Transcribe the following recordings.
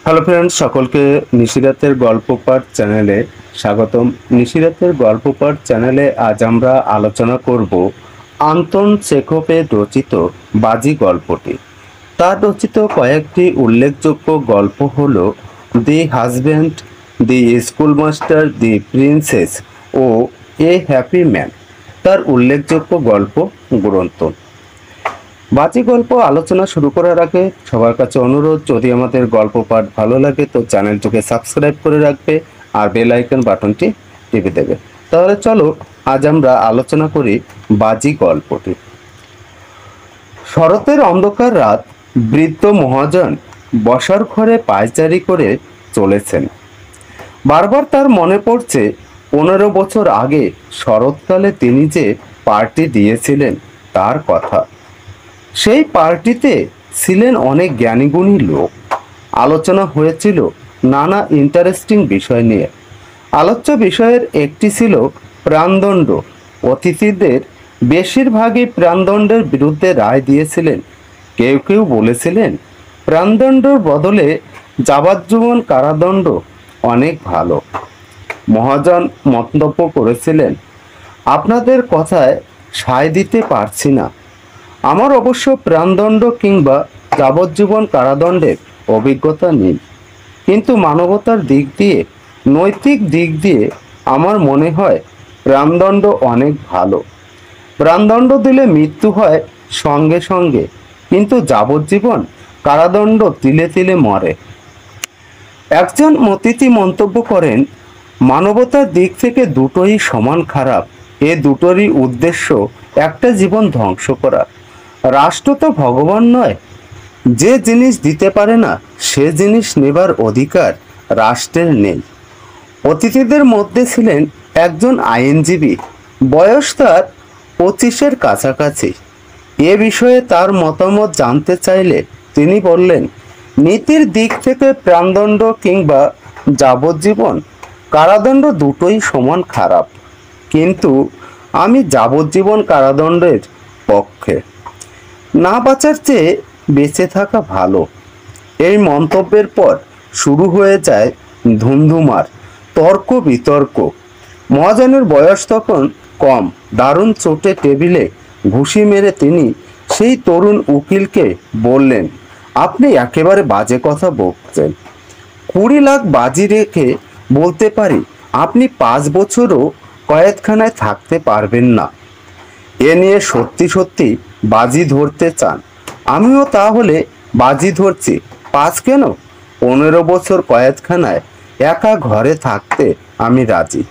Hello friends, সকলকে নিশিরাতের গল্প পাঠ চ্যানেলে স্বাগতম। নিশিরাতের গল্প পাঠ চ্যানেলে আজ আমরা আলোচনা করব আন্তন চেখভের রচিত বাজি গল্পটি। তার রচিত কয়েকটি উল্লেখযোগ্য গল্প হল the husband, the schoolmaster, the princess ও এ হ্যাপি ম্যান তার উল্লেখযোগ্য গল্প গ্রন্থ। বাজি গল্প আলোচনা শুরু করার আগে সবার কাছে অনুরোধ, যদি আমাদের গল্প পাঠ ভালো লাগে তো চ্যানেলটিকে সাবস্ক্রাইব করে রাখবে আর বেল আইকন বাটনটি টিপে দেবে। তাহলে চলো আজ আমরা আলোচনা করি বাজি গল্পটি। শরতের অন্ধকার রাত, বৃদ্ধ মহাজন বসার ঘরে পায়চারি করে চলেছেন। বারবার তার মনে পড়ছে 15 বছর আগে শরৎকালে তিনি যে পার্টি দিয়েছিলেন তার কথা। সেই পার্টিতে ছিলেন অনেক জ্ঞানীগুণী লোক। আলোচনা হয়েছিল নানা ইন্টারেস্টিং বিষয় নিয়ে। আলোচ্য বিষয়ের একটি ছিল প্রাণদণ্ড। অতিথিদের বেশিরভাগই প্রাণদণ্ডের বিরুদ্ধে রায় দিয়েছিলেন। কেউ কেউ বলেছিলেন প্রাণদণ্ডের বদলে যাবজ্জীবন কারাদণ্ড অনেক ভালো। মহাজন মন্তব্য করেছিলেন, আপনাদের কথায় সায় দিতে পারছি না। আমার অবশ্য প্রাণদণ্ড কিংবা যাবজ্জীবন কারাদণ্ডের অভিজ্ঞতা নেই, কিন্তু মানবতার দিক দিয়ে, নৈতিক দিক দিয়ে আমার মনে হয় প্রাণদণ্ড অনেক ভালো। প্রাণদণ্ড দিলে মৃত্যু হয় সঙ্গে সঙ্গে, কিন্তু যাবজ্জীবন কারাদণ্ড তিলে তিলে মরে। একজন অতিথি মন্তব্য করেন, মানবতার দিক থেকে দুটোই সমান খারাপ। এ দুটোরই উদ্দেশ্য একটা জীবন ধ্বংস করা। রাষ্ট্র তো ভগবান নয়। যে জিনিস দিতে পারে না সে জিনিস নেবার অধিকার রাষ্ট্রের নেই। অতিথিদের মধ্যে ছিলেন একজন আইনজীবী। বয়স তার 25-এর কাছাকাছি। এ বিষয়ে তার মতামত জানতে চাইলে তিনি বললেন, নীতির দিক থেকে প্রাণদণ্ড কিংবা যাবজ্জীবন কারাদণ্ড দুটোই সমান খারাপ, কিন্তু আমি যাবজ্জীবন কারাদণ্ডের পক্ষে। না বাঁচার চেয়ে বেঁচে থাকা ভালো। এই মন্তব্যের পর শুরু হয়ে যায় ধুমধুমার তর্ক বিতর্ক। মহাজনের বয়স তখন কম। দারুণ চোটে টেবিলে ঘুষি মেরে তিনি সেই তরুণ উকিলকে বললেন, আপনি একেবারে বাজে কথা বলছেন। 20 লাখ বাজি রেখে বলতে পারি আপনি 5 বছরও কয়েদখানায় থাকতে পারবেন না। এ নিয়ে সত্যি সত্যি বাজি ধরতে চান? আমিও তাহলে বাজি ধরছি। 5 কেন, 15 বছর কয়েদখানায় একা ঘরে থাকতে আমি রাজি।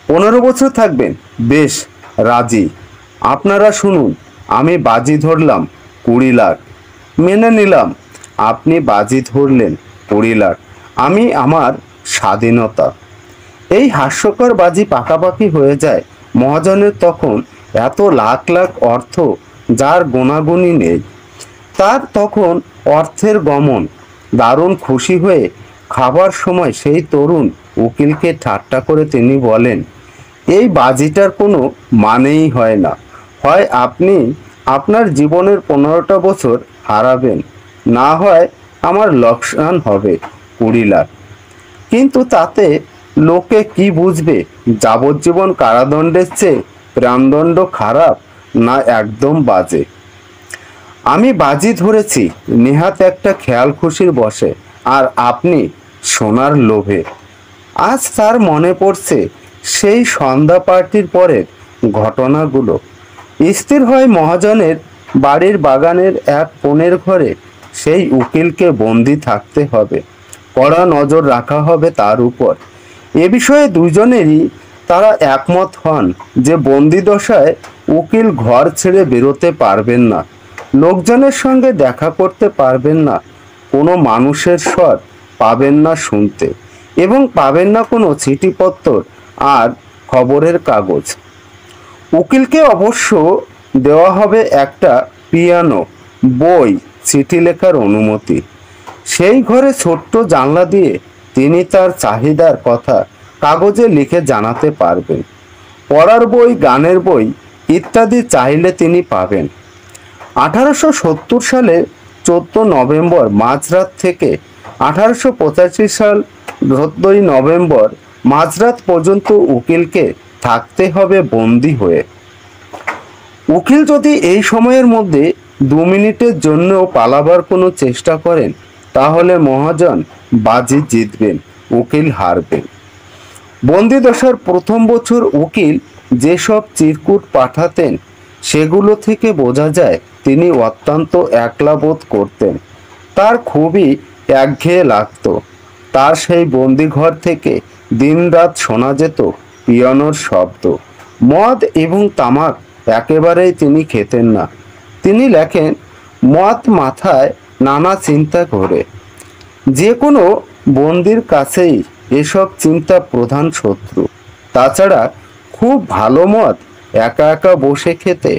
15 বছর থাকবেন? বেশ, রাজি। আপনারা শুনুন, আমি বাজি ধরলাম 20 লাখ। মেনে নিলাম। আপনি বাজি ধরলেন 20 লাখ। আমি আমার স্বাধীনতা। এই হাস্যকর বাজি পাকাপাকি হয়ে যায়। মহাজনের তখন এত লাখ লাখ অর্থ যার গোনাগুনি নেই। তার তখন অর্থের গমন। দারুণ খুশি হয়ে খাবার সময় সেই তরুণ উকিলকে ঠাট্টা করে তিনি বলেন, এই বাজিটার কোনো মানেই হয় না। হয় আপনি আপনার জীবনের 15টা বছর হারাবেন, না হয় আমার লোকসান হবে 20 লাখ। কিন্তু তাতে লোকে কি বুঝবে? যাবজ্জীবন কারাদণ্ডের চেয়ে প্রাণদণ্ড খারাপ না একদম বাজে? আমি বাজি ধরেছি নেহাত একটা খেয়াল খুশির বসে, আর আপনি সোনার লোভে। আজ তার মনে পড়ছে সেই সন্ধ্যা পার্টির পরের ঘটনাগুলো। স্থির হয় মহাজনের বাড়ির বাগানের এক কোণের ঘরে সেই উকিলকে বন্দি থাকতে হবে। কড়া নজর রাখা হবে তার উপর। এ বিষয়ে দুজনেরই তারা একমত হন যে বন্দি দশায় উকিল ঘর ছেড়ে বেরোতে পারবেন না, লোকজনের সঙ্গে দেখা করতে পারবেন না, কোনো মানুষের স্বর পাবেন না শুনতে, এবং পাবেন না কোনো চিঠিপত্র আর খবরের কাগজ। উকিলকে অবশ্য দেওয়া হবে একটা পিয়ানো, বই, চিঠি লেখার অনুমতি। সেই ঘরে ছোট্ট জানলা দিয়ে তিনি তার চাহিদার কথা কাগজে লিখে জানাতে পারবেন। পড়ার বই, গানের বই ইত্যাদি চাইলে তিনি পাবেন। 1870 সালে 14 নভেম্বর মাঝরাত থেকে 1885 সাল 14 নভেম্বর মাঝরাত পর্যন্ত উকিলকে থাকতে হবে বন্দী হয়ে। উকিল যদি এই সময়ের মধ্যে 2 মিনিটের জন্যও পালাবার কোনো চেষ্টা করেন, তাহলে মহাজন বাজি জিতবেন, উকিল হারবেন। বন্দিদশার প্রথম বছর উকিল যেসব চিরকুট পাঠাতেন, সেগুলো থেকে বোঝা যায় তিনি অত্যন্ত একলা বোধ করতেন। তার খুবই একঘেয়ে লাগত। তার সেই বন্দিঘর থেকে দিনরাত শোনা যেত পিয়ানোর শব্দ। মদ এবং তামাক একেবারেই তিনি খেতেন না। তিনি লেখেন, মদ মাথায় নানা চিন্তা করে। যে কোনো বন্দির কাছেই এসব চিন্তা প্রধান শত্রু। তাছাড়া খুব ভালো মদ একা একা বসে খেতে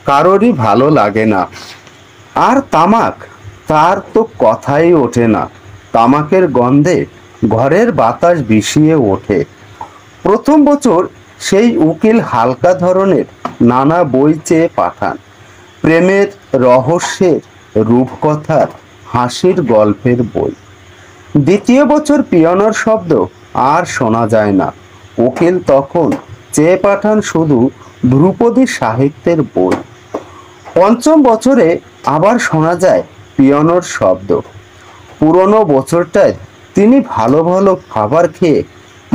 কারোরই ভালো লাগে না। আর তামাক, তার তো কথাই ওঠে না। তামাকের গন্ধে ঘরের বাতাস বিষিয়ে ওঠে। প্রথম বছর সেই উকিল হালকা ধরনের নানা বই চেয়ে পাঠান। প্রেমের, রহস্যের, রূপকথার, হাসির গল্পের বই। দ্বিতীয় বছর পিয়ানোর শব্দ আর শোনা যায় না। উকিল তখন চেয়ে পাঠান শুধু ধ্রুপদী সাহিত্যের বই। পঞ্চম বছরে আবার শোনা যায় পিয়ানোর শব্দ। পুরনো বছরটায় তিনি ভালো ভালো খাবার খেয়ে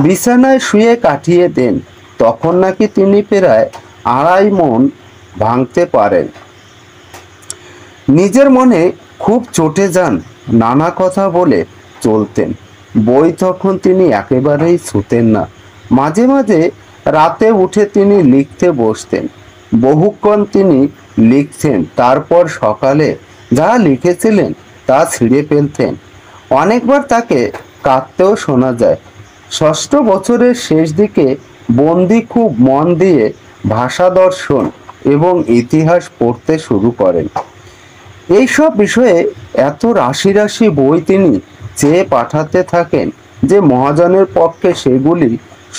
বিছানায় শুয়ে কাটিয়ে দেন। তখন নাকি তিনি প্রায় 2.5 মণ ভাঙতে পারেন। নিজের মনে খুব চটে যান, নানা কথা বলে চলতেন। বই তখন তিনি একেবারেই ছুতেন না। মাঝে মাঝে রাতে উঠে তিনি লিখতে বসতেন। বহুক্ষণ তিনি লিখতেন, তারপর সকালে যা লিখেছিলেন তা ছিঁড়ে ফেলতেন। অনেকবার তাকে কাঁদতেও শোনা যায়। ষষ্ঠ বছরের শেষ দিকে বন্দি খুব মন দিয়ে ভাষা দর্শন এবং ইতিহাস পড়তে শুরু করেন। এইসব বিষয়ে এত রাশি রাশি বই তিনি চেয়ে পাঠাতে থাকেন যে মহাজনের পক্ষে সেগুলি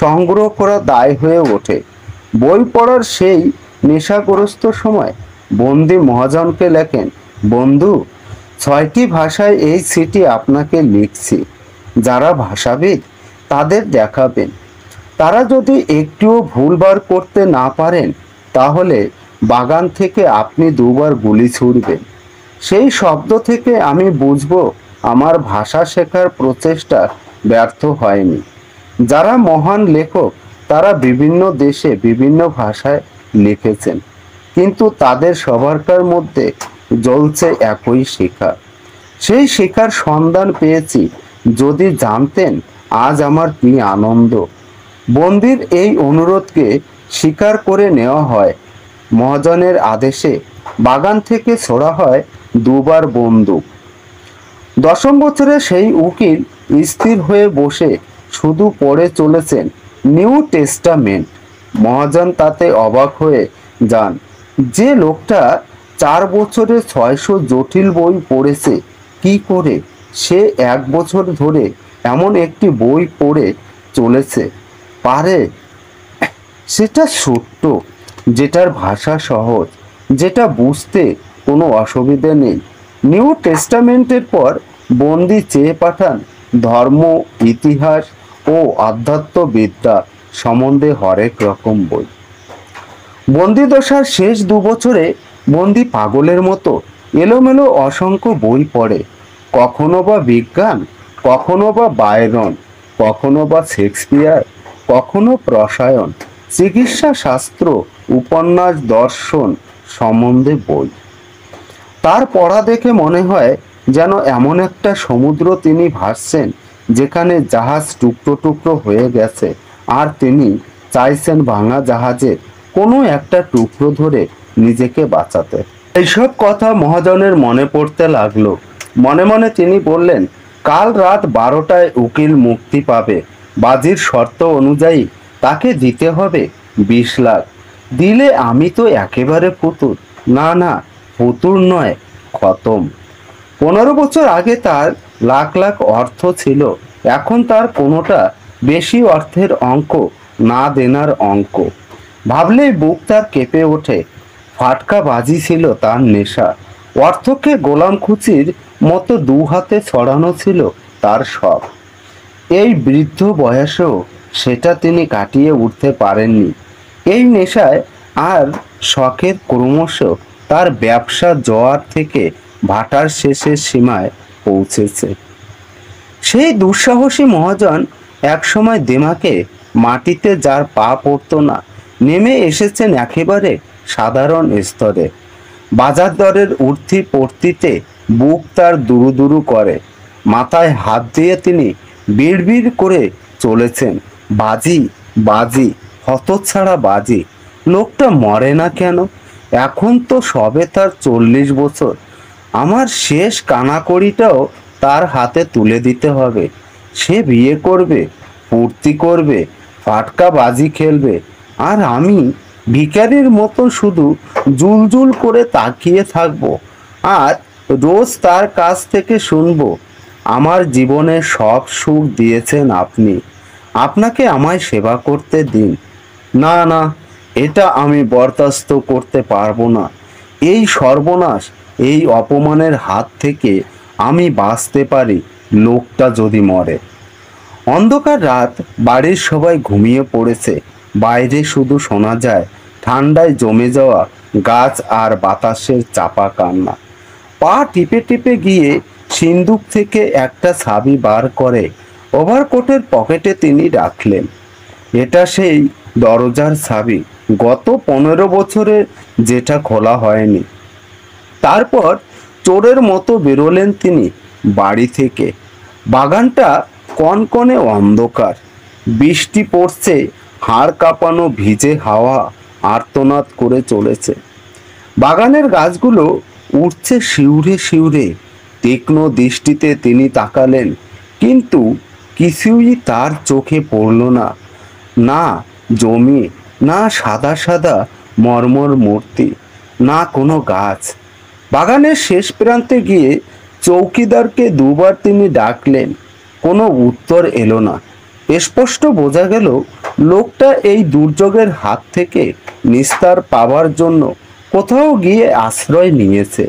সংগ্রহ করা দায় হয়ে ওঠে। বই পড়ার সেই নেশাগ্রস্ত সময় বন্দি মহাজনকে লেখেন, বন্ধু, 6টি ভাষায় এই চিঠি আপনাকে লিখছি। যারা ভাষাবিদ তাদের দেখাবেন। তারা যদি একটুও ভুলবার করতে না পারেন, তাহলে বাগান থেকে আপনি 2বার গুলি ছুড়বেন। সেই শব্দ থেকে আমি বুঝব আমার ভাষা শেখার প্রচেষ্টা ব্যর্থ হয়নি। যারা মহান লেখক তারা বিভিন্ন দেশে বিভিন্ন ভাষায় লিখেছেন, কিন্তু তাদের সবারকার মধ্যে জ্বলছে একই শিখা। সেই শিখার সন্ধান পেয়েছি। যদি জানতেন আজ আমার কি আনন্দ। বন্দির এই অনুরোধকে স্বীকার করে নেওয়া হয়। মহাজনের আদেশে বাগান থেকে ছোড়া হয় 2বার বন্দুক। 10ম বছরে সেই উকিল স্থির হয়ে বসে শুধু পড়ে চলেছেন নিউ টেস্টামেন্ট। মহাজন তাতে অবাক হয়ে যান। যে লোকটা 4 বছরে 600 জটিল বই পড়েছে, কি করে সে 1 বছর ধরে এমন একটি বই পড়ে চলেছে পারে? সেটা ছোট্ট, যেটার ভাষা সহজ, যেটা বুঝতে কোনো অসুবিধা নেই। নিউ টেস্টামেন্টের পর বন্দি চেয়ে পাঠান ধর্ম, ইতিহাস ও আধ্যাত্মবিদ্যা সম্বন্ধে হরেক রকম বই। বন্দিদশার শেষ 2 বছরে বন্দি পাগলের মতো এলোমেলো অসংখ্য বই পড়ে। কখনো বা বিজ্ঞান, কখনো বা বায়রন, কখনো বা শেক্সপিয়ার, কখনো রসায়ন, চিকিৎসা শাস্ত্র, উপন্যাস, দর্শন সম্বন্ধে বই। তার পড়া দেখে মনে হয় যেন এমন একটা সমুদ্র তিনি ভাসছেন যেখানে জাহাজ টুকরো টুকরো হয়ে গেছে, আর তিনি চাইছেন ভাঙা জাহাজের কোনো একটা টুকরো ধরে নিজেকে বাঁচাতে। এইসব কথা মহাজনের মনে পড়তে লাগলো। মনে মনে তিনি বললেন, কাল রাত 12টায় উকিল মুক্তি পাবে। বাজির শর্ত অনুযায়ী তাকে দিতে হবে 20 লাখ। দিলে আমি তো একেবারে ফুতুর। না না, ফুতুর নয়, খতম। 15 বছর আগে তার লাখ লাখ অর্থ ছিল, এখন তার কোনোটা বেশি অর্থের অঙ্ক না দেনার অঙ্ক। ভাবলেই বুক তার কেঁপে ওঠে। ফাটকা বাজি ছিল তার নেশা। অর্থকে গোলাম খুচির মতো 2 হাতে ছড়ানো ছিল তার শখ। এই বৃদ্ধ বয়সেও সেটা তিনি কাটিয়ে উঠতে পারেননি। এই নেশায় আর শখের ক্রমশ তার ব্যবসা জোয়ার থেকে ভাটার শেষের সীমায় পৌঁছেছে। সেই দুঃসাহসী মহাজন একসময় দিমাকে মাটিতে যার পা পড়তো না, নেমে এসেছেন একেবারে সাধারণ স্তরে। বাজার দরের উর্থি পড়তিতে বুক তার দুরু দুরু করে। মাথায় হাত দিয়ে তিনি বিড়বিড় করে চলেছেন, বাজি বাজি, হতচ্ছাড়া বাজি। লোকটা মরে না কেন? এখন তো সবে তার 40 বছর। আমার শেষ কানাকড়িটাও তার হাতে তুলে দিতে হবে। সে বিয়ে করবে, ফুর্তি করবে, ফাটকা বাজি খেলবে, আর আমি ভিখারির মতো শুধু জুলজুল করে তাকিয়ে থাকবো আর রোজ তার কাছ থেকে শুনবো, আমার জীবনে সব সুখ দিয়েছেন আপনি, আপনাকে আমায় সেবা করতে দিন। না না, এটা আমি বরদাস্ত করতে পারবো না। এই সর্বনাশ, এই অপমানের হাত থেকে আমি বাঁচতে পারি লোকটা যদি মরে। অন্ধকার রাত, বাড়ির সবাই ঘুমিয়ে পড়েছে। বাইরে শুধু শোনা যায় ঠান্ডায় জমে যাওয়া গাছ আর বাতাসের চাপা কান্না। পা টিপে টিপে গিয়ে সিন্দুক থেকে একটা চাবি বার করে ওভারকোটের পকেটে তিনি রাখলেন। এটা সেই দরজার চাবি, গত 15 বছরে যেটা খোলা হয়নি। তারপর চোরের মতো বেরোলেন তিনি বাড়ি থেকে। বাগানটা কনকনে অন্ধকার, বৃষ্টি পড়ছে, হাড় কাঁপানো ভিজে হাওয়া আর্তনাদ করে চলেছে। বাগানের গাছগুলো উঠছে শিউরে শিউরে। তীক্ষ্ণ দৃষ্টিতে তিনি তাকালেন, কিন্তু কিছুই তার চোখে পড়ল না। না জমি, না সাদা সাদা মর্মর মূর্তি, না কোনো গাছ। বাগানের শেষ প্রান্তে গিয়ে চৌকিদারকে দুবার তিনি ডাকলেন, কোনো উত্তর এলো না। স্পষ্ট বোঝা গেল লোকটা এই দুর্যোগের হাত থেকে নিস্তার পাওয়ার জন্য কোথাও গিয়ে আশ্রয় নিয়েছে।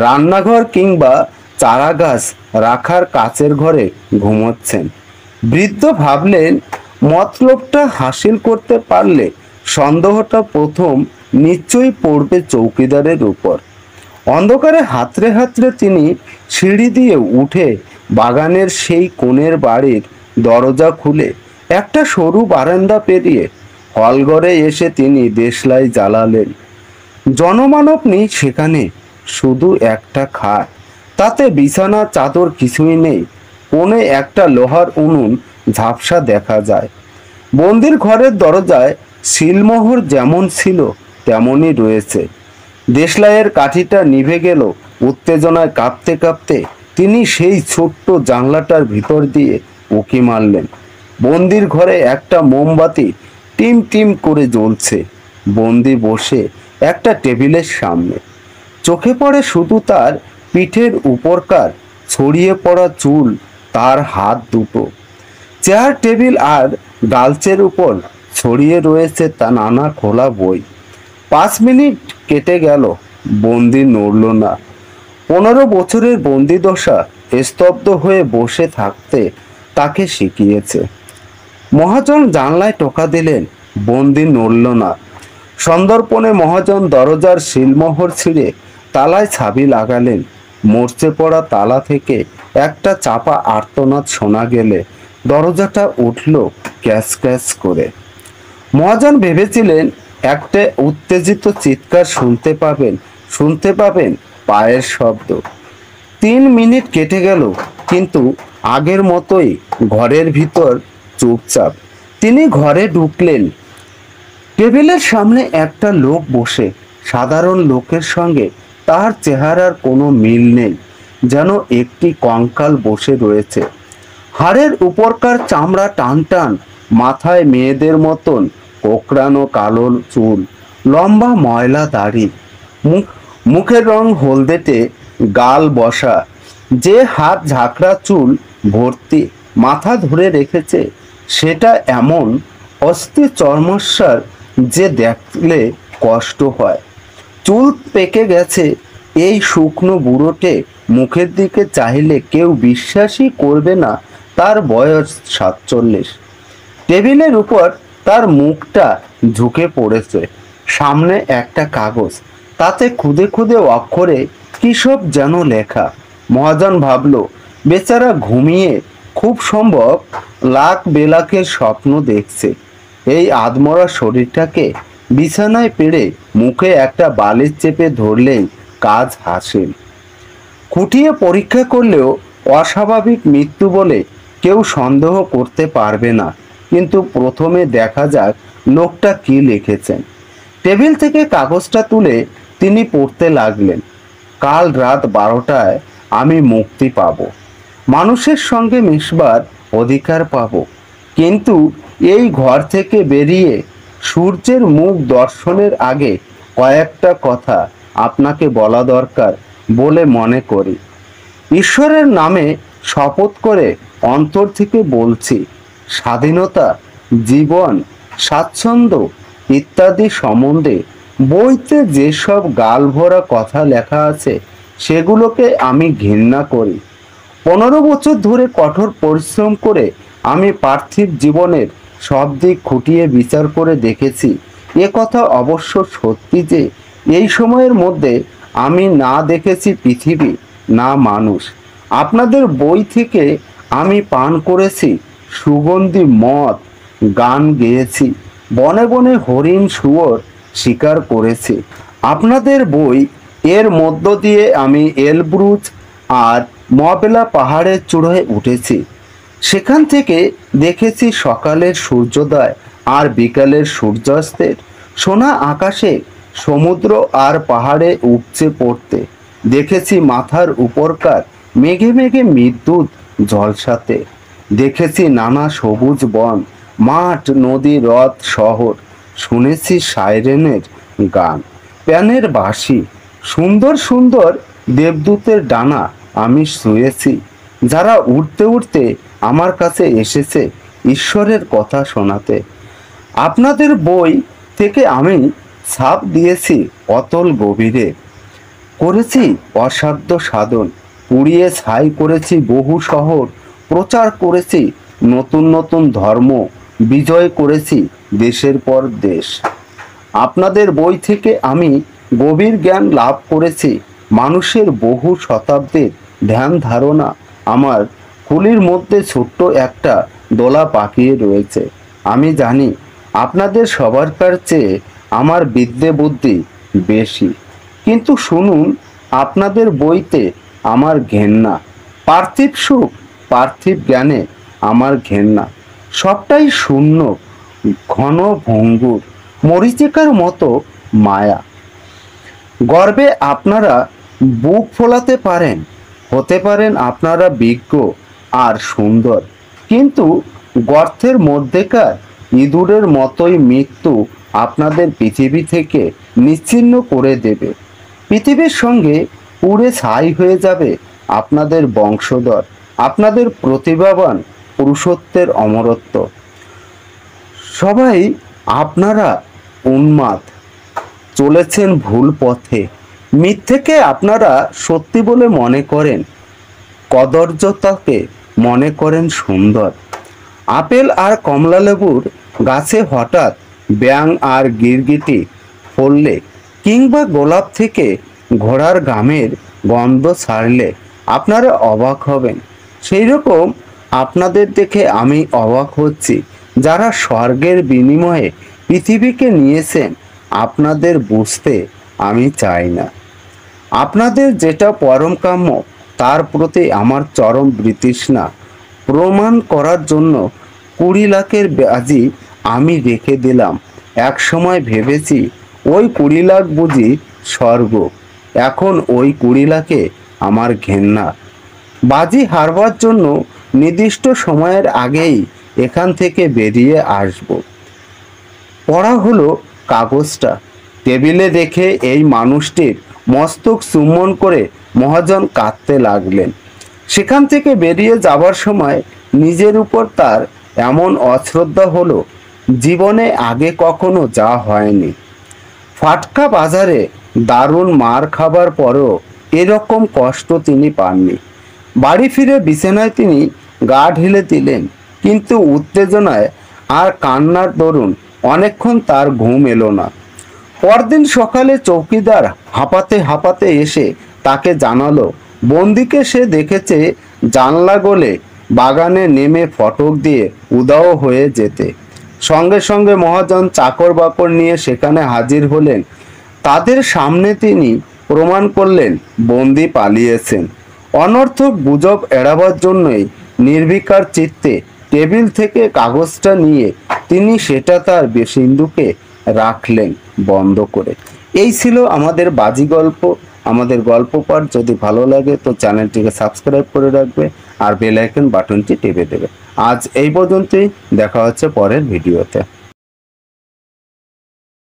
রান্নাঘর কিংবা চারাগাছ রাখার কাচের ঘরে ঘুমোচ্ছেন। বৃদ্ধ ভাবলেন, মতলবটা হাসিল করতে পারলে সন্দেহটা প্রথম নিশ্চয়ই পড়বে চৌকিদারের উপর। অন্ধকারে হাতড়ে হাতড়ে তিনি সিঁড়ি দিয়ে উঠে বাগানের সেই কোণের বাড়ির দরজা খুলে একটা সরু বারান্দা পেরিয়ে হলঘরে এসে তিনি দেশলাই জ্বালালেন। জনমানব নেই সেখানে, শুধু একটা খাট, তাতে বিছানা চাদর কিছুই নেই। কোণে একটা লোহার উনুন ঝাপসা দেখা যায়। বন্দির ঘরের দরজায় সিলমোহর যেমন ছিল তেমনই রয়েছে। দেশলাইয়ের কাঠিটা নিভে গেল। উত্তেজনায় কাঁপতে কাঁপতে তিনি সেই ছোট্ট জানলাটার ভিতর দিয়ে উঁকি মারলেন। বন্দির ঘরে একটা মোমবাতি টিম টিম করে জ্বলছে। বন্দি বসে একটা টেবিলের সামনে। চোখে পড়ে শুধু তার পিঠের উপরকার ছড়িয়ে পড়া চুল, তার হাত দুটো। চেয়ার টেবিল আর গালচের উপর ছড়িয়ে রয়েছে তা নানা খোলা বই। 5 মিনিট কেটে গেল, বন্দি নড়ল না। 15 বছরের বন্দিদশা স্তব্ধ হয়ে বসে থাকতে তাকে শিখিয়েছে। মহাজন জানলায় টোকা দিলেন, বন্দি নড়ল না। সন্দর্পণে মহাজন দরজার সিলমোহর ছিঁড়ে তালায় চাবি লাগালেন। মরচে পড়া তালা থেকে একটা চাপা আর্তনাদ শোনা গেলে দরজাটা উঠল ক্যাচ ক্যাচ করে। মহাজন ভেবেছিলেন একটা উত্তেজিত চিৎকার শুনতে পাবেন পায়ের শব্দ। 3 মিনিট কেটে গেল, কিন্তু আগের মতোই ঘরের ভিতর চুপচাপ। তিনি ঘরে ঢুকলেন। টেবিলের সামনে একটা লোক বসে। সাধারণ লোকের সঙ্গে তার চেহারার কোনো মিল নেই, যেন একটি কঙ্কাল বসে রয়েছে। হাড়ের উপরকার চামড়া টান টান, মাথায় মেয়েদের মতন কোকড়ানো কালো চুল, লম্বা ময়লা দাড়ি, মুখের রং হলদেটে, গাল বসা। যে হাত ঝাঁকড়া চুল ভর্তি মাথা ধরে রেখেছে, সেটা এমন অস্থি চর্মস্বার যে দেখলে কষ্ট হয়। চুল পেকে গেছে এই শুকনো বুড়োটে মুখের দিকে চাইলে কেউ বিশ্বাসই করবে না তার বয়স 47। টেবিলের উপর তার মুখটা ঝুঁকে পড়েছে, সামনে একটা কাগজ, তাতে খুদে খুদে অক্ষরে কি সব যেন লেখা। মহাজন ভাবল, বেচারা ঘুমিয়ে খুব সম্ভব লাখ বেলাকের স্বপ্ন দেখছে। এই আধমরা শরীরটাকে বিছানায় পেড়ে মুখে একটা বালিশ চেপে ধরলেই কাজ হাসিল। খুঁটিয়ে পরীক্ষা করলেও অস্বাভাবিক মৃত্যু বলে কেউ সন্দেহ করতে পারবে না। কিন্তু প্রথমে দেখা যাক লোকটা কি লিখেছেন। টেবিল থেকে কাগজটা তুলে তিনি পড়তে লাগলেন। কাল রাত 12টায় আমি মুক্তি পাব, মানুষের সঙ্গে মিশবার অধিকার পাব, কিন্তু এই ঘর থেকে বেরিয়ে সূর্যের মুখ দর্শনের আগে কয়েকটা কথা আপনাকে বলা দরকার বলে মনে করি। ঈশ্বরের নামে শপথ করে অন্তর থেকে বলছি, স্বাধীনতা, জীবন, স্বাচ্ছন্দ্য ইত্যাদি সম্বন্ধে বইতে যেসব গালভরা কথা লেখা আছে সেগুলোকে আমি ঘৃণা করি। 15 বছর ধরে কঠোর পরিশ্রম করে আমি পার্থিব জীবনের সব দিক খুঁটিয়ে বিচার করে দেখেছি। এ কথা অবশ্য সত্যি যে এই সময়ের মধ্যে আমি না দেখেছি পৃথিবী, না মানুষ। আপনাদের বই থেকে আমি পান করেছি সুগন্ধি মদ, গান গেয়েছি, বনে বনে হরিণ শুয়োর শিকার করেছি। আপনাদের বই এর মধ্য দিয়ে আমি এলব্রুজ আর মবেলা পাহাড়ের চূড়ায় উঠেছি। সেখান থেকে দেখেছি সকালের সূর্যোদয় আর বিকালের সূর্যাস্তের সোনা আকাশে সমুদ্র আর পাহাড়ে উপচে পড়তে। দেখেছি মাথার উপরকার মেঘে মেঘে বিদ্যুৎ ঝলসাতে। দেখেছি নানা সবুজ বন, মাঠ, নদী, হ্রদ, শহর। শুনেছি সাইরেনের গান, প্যানের বাঁশি, সুন্দর সুন্দর দেবদূতের ডানা আমি শুয়েছি, যারা উড়তে উড়তে আমার কাছে এসেছে ঈশ্বরের কথা শোনাতে। আপনাদের বই থেকে আমি ছাপ দিয়েছি অতল গভীরে, করেছি অসাধ্য সাধন, পুড়িয়ে ছাই করেছি বহু শহর, প্রচার করেছি নতুন নতুন ধর্ম, বিজয় করেছি দেশের পর দেশ। আপনাদের বই থেকে আমি গভীর জ্ঞান লাভ করেছি। মানুষের বহু শতাব্দীর ধ্যান ধারণা আমার খুলির মধ্যে ছোট্ট একটা দোলা পাকিয়ে রয়েছে। আমি জানি আপনাদের সবারকার চেয়ে আমার বিদ্যে বুদ্ধি বেশি, কিন্তু শুনুন, আপনাদের বইতে আমার ঘেন্না। পার্থিব সুখ, পার্থিব জ্ঞানে আমার ঘেন্না। সবটাই শূন্য, ঘন ভঙ্গুর, মরিচিকার মতো মায়া। গর্বে আপনারা বুক ফোলাতে পারেন, হতে পারেন আপনারা বিজ্ঞ আর সুন্দর, কিন্তু গর্তের মধ্যেকার ইঁদুরের মতোই মৃত্যু আপনাদের পৃথিবী থেকে নিশ্চিহ্ন করে দেবে। পৃথিবীর সঙ্গে পুড়ে ছাই হয়ে যাবে আপনাদের বংশধর, আপনাদের প্রতিভাবান পুরুষত্বের অমরত্ব। সবাই আপনারা উন্মাদ, চলেছেন ভুল পথে। মিথ্যেকে আপনারা সত্যি বলে মনে করেন, কদর্যতাকে মনে করেন সুন্দর। আপেল আর কমলালেবুর গাছে হঠাৎ ব্যাঙ আর গিরগিটি ফললে, কিংবা গোলাপ থেকে ঘোড়ার ঘামের গন্ধ ছাড়লে আপনারা অবাক হবেন। সেই রকম আপনাদের দেখে আমি অবাক হচ্ছি, যারা স্বর্গের বিনিময়ে পৃথিবীকে নিয়েছেন। আপনাদের বুঝতে আমি চাই না। আপনাদের যেটা পরম কাম্য তার প্রতি আমার চরম বিতৃষ্ণা প্রমাণ করার জন্য 20 লাখের বাজি আমি রেখে দিলাম। এক সময় ভেবেছি ওই 20 লাখ বুঝি স্বর্গ, এখন ওই 20 লাখে আমার ঘেন্না। বাজি হারবার জন্য নির্দিষ্ট সময়ের আগেই এখান থেকে বেরিয়ে আসব। পড়া হলো কাগজটা, টেবিলে রেখে এই মানুষটির মস্তক চুম্বন করে মহাজন কাঁদতে লাগলেন। সেখান থেকে বেরিয়ে যাবার সময় নিজের উপর তার এমন অশ্রদ্ধা হলো, জীবনে আগে কখনো যা হয়নি। ফাটকা বাজারে দারুণ মার খাবার পরও এরকম কষ্ট তিনি পাননি। বাড়ি ফিরে বিছানায় তিনি গা ঢেলে দিলেন, কিন্তু উত্তেজনায় আর কান্নার দরুন অনেকক্ষণ তার ঘুম এলো না। পরদিন সকালে চৌকিদার হাঁপাতে হাঁপাতে এসে তাকে জানালো, বন্দিকে সে দেখেছে জানলা গলে বাগানে নেমে ফটক দিয়ে উধাও হয়ে যেতে। সঙ্গে সঙ্গে মহাজন চাকর বাকর নিয়ে সেখানে হাজির হলেন। তাদের সামনে তিনি প্রমাণ করলেন বন্দি পালিয়েছেন। অনর্থক গুজব এড়াবার জন্যই নির্বিকার চিত্তে টেবিল থেকে কাগজটা নিয়ে তিনি সেটা তার সিন্ধুকে রাখলেন বন্ধ করে। এই ছিল আমাদের বাজি গল্প। আমাদের গল্প পাঠ যদি ভালো লাগে তো চ্যানেলটিকে সাবস্ক্রাইব করে রাখবে আর বেল আইকন বাটনটি টিপে দেবে। আজ এই পর্যন্তই, দেখা হচ্ছে পরের ভিডিওতে।